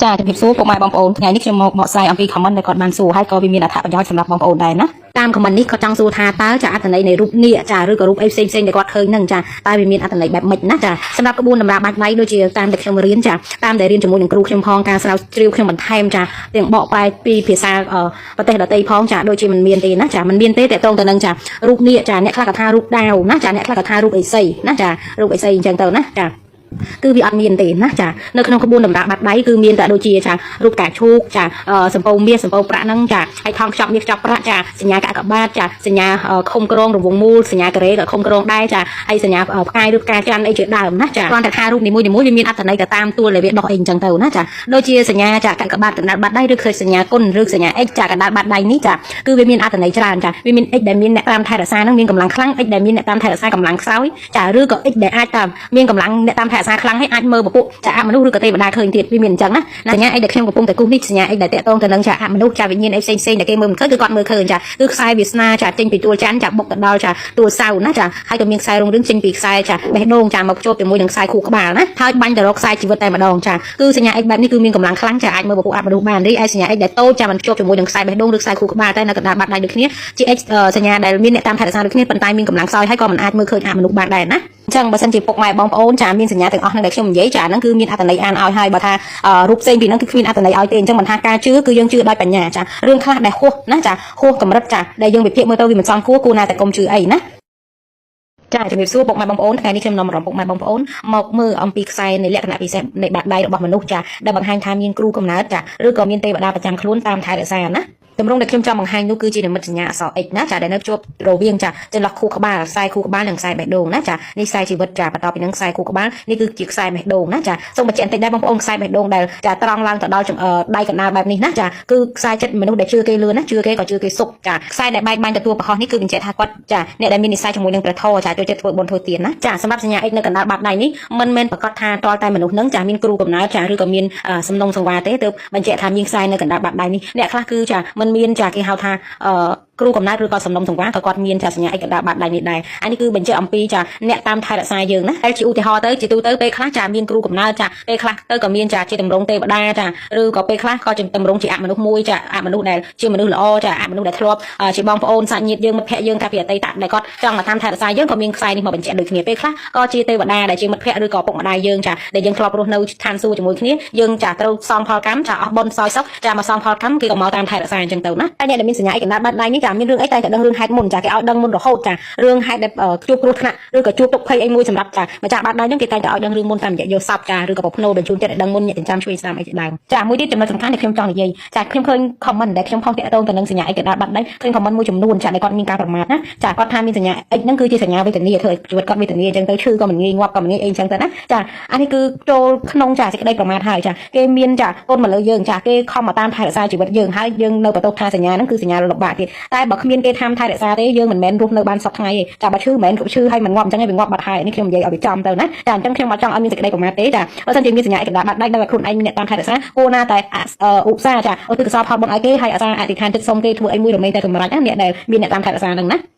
ចាជំរាបសួរពុកម៉ែបងប្អូនថ្ងៃនេះខ្ញុំមកបកស្រាយអំពី comment ដែលគាត់បានសួរហើយក៏វាមានអត្ថប្រយោជន៍សម្រាប់បងប្អូនដែរណាតាម comment នេះគាត់ចង់សួរថាតើចាអត្ថន័យនៃរូបនាគចាឬក៏រូបអីផ្សេងៗដែលគាត់ឃើញហ្នឹងចាតើវាមានអត្ថន័យបែបម៉េចណាចាសម្រាប់ក្បួនតម្រាបាច់ដៃដូចជាតាមដែលខ្ញុំរៀនចាតាមដែលរៀនជាមួយនឹងគ្រូខ្ញុំផងការស្រាវជ្រាវខ្ញុំបន្ថែមចាទាំងបកប្រែពីភាសាប្រទេសដទៃផងចាដូចជាមិនមានទេណាចាមិនមានទេតកតងទៅនឹងចារូបនាគចាអ្នកខ្លះក៏ថារូបដាវណាចាអ្នកខ្លះក៏ថារូបអេសីណាចារូបអេសីអញ្ចឹងទៅណាចាគឺវាអត់មានទេណាចានៅក្នុងក្បួនតម្រាបាត់ដៃគឺមានតែដូចជាចារូបកាឈូកចាសម្ពៅមាសសម្ពៅប្រាក់ហ្នឹងចាហើយថងខ្ចប់មាសខ្ចប់ប្រាក់ចាសញ្ញាកាកបាទចាសញ្ញាខុំក្រងរង្វង់មូលសញ្ញាការ៉េក៏ខុំក្រងដែរចាហើយសញ្ញាផ្កាយឬផ្កាច័ន្ទអីជាដើមណាចាគ្រាន់តែថារូបនីមួយៗវាមានអត្ថន័យទៅតាមទួលដែលវាដោះអីអញ្ចឹងទៅណាចាដូចជាសញ្ញាចាកាកបាទកណ្ដាលបាត់ដៃឬគឺសញ្ញាគុណឬសញ្ញា x ចាកណ្ដាលបាត់ដៃនេះចាគឺវាមានអត្ថន័យច្រើនចាវាមាន x ដែលមានអ្នកតាមថែរក្សាហ្នឹងមានកម្លាំងខ្លាំង x ដែលមានអ្នកតាមថែរក្សាកម្លាំងខ្សោយចាឬក៏ x ដែលអាចតាមមានកម្លាំងអ្នកតាមថែរក្សាខ្លាំងហើយអាចមើលពពួកចាអមនុស្សឬក៏ទេវតាឃើញទៀតវាមានអញ្ចឹងណាសញ្ញាអីដែលខ្ញុំកំពុងតែគូសនេះសញ្ញាអីដែលតកតងទៅនឹងចាអមនុស្សចាវិញ្ញាណអីផ្សេងៗដែលគេមើលមិនឃើញគឺគាត់មើលឃើញចាគឺខ្សែវាសនាចាចេញពីទួលច័ន្ទចាបុកទៅដល់ចាទួលសៅណាចាហើយក៏មានខ្សែរងរឿងចេញពីខ្សែចាបេះដូងចាមកភ្ជាប់ជាមួយនឹងខ្សែខួរក្បាលណាហើយបាញ់ទៅរកខ្សែជីវិតតែម្ដងចាគឺសញ្ញាអីបែបនេះគឺមានកម្លាំងខ្លាំងចាអាចមើលពពួកអមនុស្សបានរីឯសញ្ញាអីដែលតូចចាមិនភ្ជាប់ជាមួយនឹងខ្សែបេះដូងឬខ្សែខួរក្បាលតែនៅកណ្ដាលបាត់ដៃដូចគ្នាជា x សញ្ញាដែលមានអ្នកតាមថែរក្សាដូចគ្នាប៉ុន្តែមានកម្លាំងខ្សោយហើយក៏មិនអាចមើលឃើញអមនុស្សបានដែរណាអញ្ចឹងបើសិនជាពុកម៉ែបងប្អូនចាមានសញ្ញាទាំងអស់ហ្នឹងដែលខ្ញុំនិយាយចាហ្នឹងគឺមានអត្ថន័យអានឲ្យហើយបើថារូបផ្សេងពីហ្នឹងគឺគ្មានអត្ថន័យឲ្យទេអញ្ចឹងមិនថាការជឿគឺយើងជឿដោយបញ្ញាចារឿងខ្លះដែលហួសណាចាហួសកម្រិតចាដែលយើងវិភាគមើលទៅវាមិនសមគួរណាតែកុំជឿអីណាចាជំរាបសួរពុកម៉ែបងប្អូនថ្ងៃនេះខ្ញុំនាំអារម្មណ៍ពុកម៉ែបងប្អូនមកមើលអំពីខ្សែនៃលក្ខណៈពិសេសនៃបាតដៃរបស់មនុស្សចាដែលបង្ហាញថាមានគ្រូកំណើតចាឬក៏មានទេវតាប្រចាំខ្លួនតាមថែរក្សាណាតម្រងដែលខ្ញុំចង់បង្ហាញនោះគឺជានិមិត្តសញ្ញាអក្សរ x ណាចាដែលនៅភ្ជាប់រវាងចាចន្លោះខួរក្បាលខ្សែខួរក្បាលនិងខ្សែបេះដូងណាចានេះខ្សែជីវិតចាបន្តពីនឹងខ្សែខួរក្បាលនេះគឺជាខ្សែបេះដូងណាចាសូមបញ្ជាក់បន្តិចដែរបងប្អូនខ្សែបេះដូងដែលចាត្រង់ឡើងទៅដល់ដៃកណ្ដាលបែបនេះណាចាគឺខ្សែចិត្តមនុស្សដែលជឿគេលឿនណាជឿគេក៏ជឿគេសុខចាខ្សែដែលបែកបាញ់ទទួលប្រហោះនេះគឺបញ្ជាក់ថាគាត់ចាអ្នកដែលមាននិស្ស័យជាមួយនឹងព្រះធម៌ចាចូលចិត្តធ្វើបុណ្យធ្វើទានណាចាសម្រាប់សញ្ញា x នៅកណ្ដាលបាតដៃនេះមិនមែនប្រកាសថាតលតែមនុស្សនឹងចាមានគ្រូកំណើតចាឬក៏មានសំណុំសង្វារទេទើបបញ្ជាក់ថាមានខ្សែនៅកណ្ដាលបាតដៃនេះអ្នកខ្លះគឺចាមិនមានចាគេហៅថាគ្រូកំណើតឬក៏សំណុំសង្វារក៏គាត់មានចាសញ្ញាឯកកណ្ដាលបាតដៃនេះដែរអានេះគឺបញ្ជាក់អំពីចាអ្នកតាមថែរក្សាយើងណាហើយជាឧទាហរណ៍ទៅជាទូទៅពេលខ្លះចាមានគ្រូកំណើតចាពេលខ្លះទៅក៏មានចាជាតម្រងទេវតាចាឬក៏ពេលខ្លះក៏ជាតម្រងជាអមនុស្សមួយចាអមនុស្សដែលជាមនុស្សល្អចាអមនុស្សដែលធ្លាប់ជាបងប្អូនសាច់ញាតិយើងមិត្តភក្តិយើងកាលពីអតីតដែលគាត់ចង់មកតាមថែរក្សាយើងក៏មានខ្សែនេះមកបញ្ជាក់ដូចគ្នាពេលខ្លះក៏ជាទេវតាដែលជាមិត្តភក្តិឬក៏ពុកម្ដាយយើងចាដែលយើងធ្លាប់រស់នៅឋានសួគ៌ជាមួយគ្នាយើងចាត្រូវសងផលកម្មចាអស់បុណ្យសោយសុខចាមកសងផលកម្មគេក៏មកតាមថែរក្សាអញ្ចឹងទៅណាហើយអ្នកដែលមានសញ្ញាឯកកណ្ដាលបាតដៃនេះចាមានរឿងអីតែដឹងរឿងហេតុមុនចាគេឲ្យដឹងមុនរហូតចារឿងហេតុដែលជួបគ្រោះថ្នាក់ឬក៏ជួបទុក្ខភ័យអីមួយសម្រាប់ចាម្ចាស់បាតដៃហ្នឹងគេតែងតែឲ្យដឹងរឿងមុនតាមរយៈយកសពចាឬក៏ប្រភ្នូបញ្ជូនចិត្តឲ្យដឹងមុនអ្នកចិញ្ចឹមជួយស្ដាំអីជាដើមចាមួយទៀតចំណុចសំខាន់ដែលខ្ញុំចង់និយាយចាខ្ញុំឃើញ comment ដែលខ្ញុំខំតាក់ទងទៅនឹងសញ្ញាឯកកណ្ដាលបាតដៃឃើញ comment មួយចំនួនចាដែលគាត់មានការប្រមាថណាចាគាត់ថាមានសញ្ញា x ហ្នឹងគឺជាសញ្ញាវេទនាធ្វើឲ្យជីវិតគាត់វេទនាអញ្ចឹងទៅឈឺក៏មិនងាយងាប់ក៏មិនងាយអីអញ្ចឹងទៅណាចាអានេះគឺចូលក្នុងចាសេចក្តីប្រមាថហើយចាគេមានចាកូនមកលើយើងចាគេខំមកតាមថែរក្សាជីវិតយើងហើយយើងនៅបន្ទោសថាសញ្ញាហ្នឹងគឺសញ្ញាលំបាកទៀតតែបើគ្មានគេតាមថែរក្សាទេយើងមិនមែនរស់នៅបានសុខថ្ងៃទេចាបើឈឺមិនមែនឈឺហើយមិនងាប់អញ្ចឹងទេវាងាប់បាត់ហើយនេះខ្ញុំនិយាយឲ្យវាចំទៅណាចាអញ្ចឹងខ្ញុំអត់ចង់ឲ្យមានសេចក្តីប្រមាថទេចាបើសិនជាមានសញ្ញាឯកកណ្ដាលបាតដៃដល់តែខ្លួនឯងមានអ្នកតាមថែរក្សាគួរណាតែឧស្សាហ៍ចាឧទ្ទិសកុសលផលបុណ្យឲ្យគេហើយអាសាអធិដ្ឋានចិត្តសុំគេធ្វើអីមួយរមែងតែកម្រិតណាអ្នកដែលមានអ្នកតាមថែរក្សាហ្នឹងណា